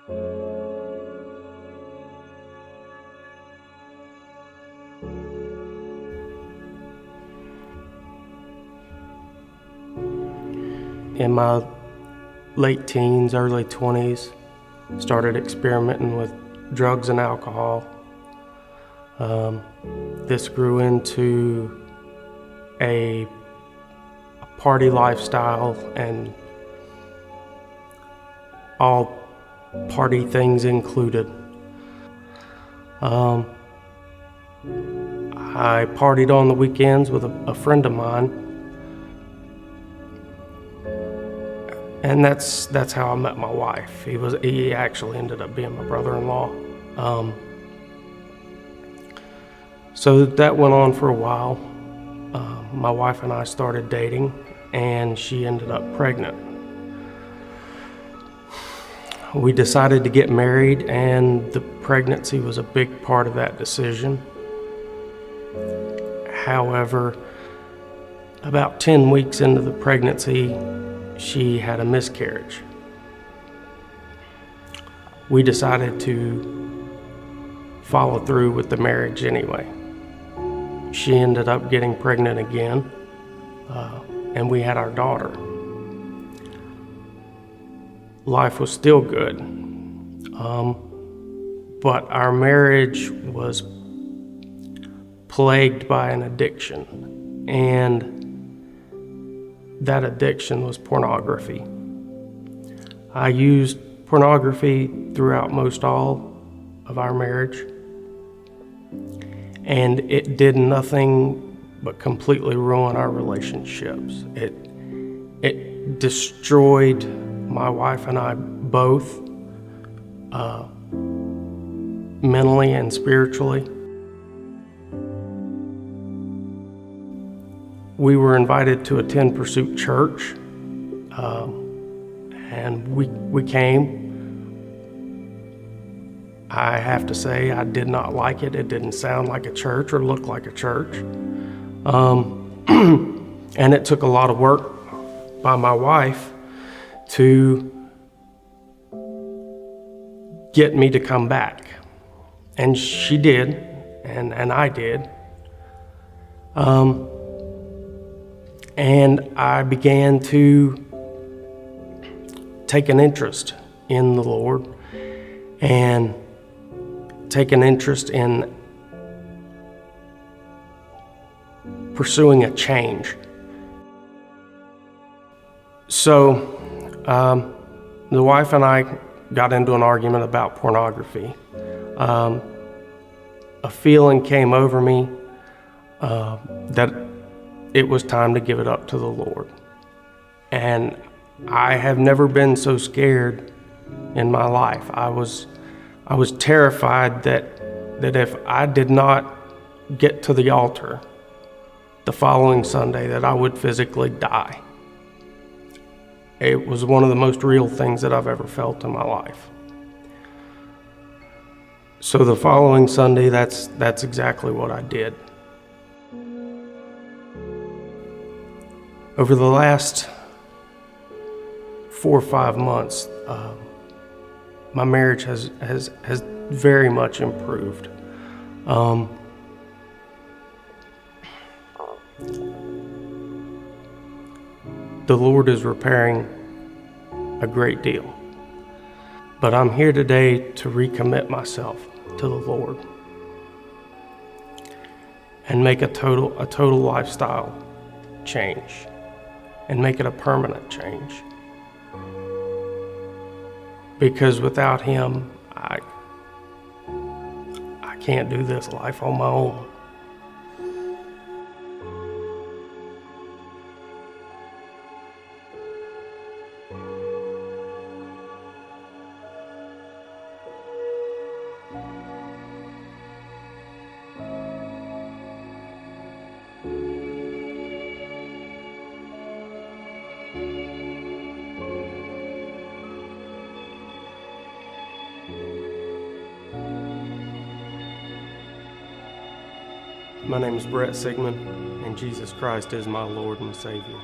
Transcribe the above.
In my late teens, early 20s, started experimenting with drugs and alcohol. This grew into a party lifestyle and all party things included. I partied on the weekends with a friend of mine, and that's how I met my wife. He actually ended up being my brother-in-law. So that went on for a while. My wife and I started dating, and she ended up pregnant. We decided to get married, and the pregnancy was a big part of that decision. However, about 10 weeks into the pregnancy, she had a miscarriage. We decided to follow through with the marriage anyway. She ended up getting pregnant again, and we had our daughter. Life was still good, but our marriage was plagued by an addiction, and that addiction was pornography. I used pornography throughout most all of our marriage, and it did nothing but completely ruin our relationships. It destroyed my wife and I both, mentally and spiritually. We were invited to attend Pursuit Church, and we came. I have to say, I did not like it. It didn't sound like a church or look like a church. And it took a lot of work by my wife to get me to come back. And she did, and I did. And I began to take an interest in the Lord and take an interest in pursuing a change. So the wife and I got into an argument about pornography. A feeling came over me that it was time to give it up to the Lord. And I have never been so scared in my life. I was terrified that if I did not get to the altar the following Sunday, that I would physically die. It was one of the most real things that I've ever felt in my life. So the following Sunday, that's exactly what I did. Over the last 4 or 5 months, my marriage has very much improved. The Lord is repairing a great deal, but I'm here today to recommit myself to the Lord and make a total lifestyle change and make it a permanent change. Because without Him, I can't do this life on my own. My name is Brett Sigmund, and Jesus Christ is my Lord and Savior.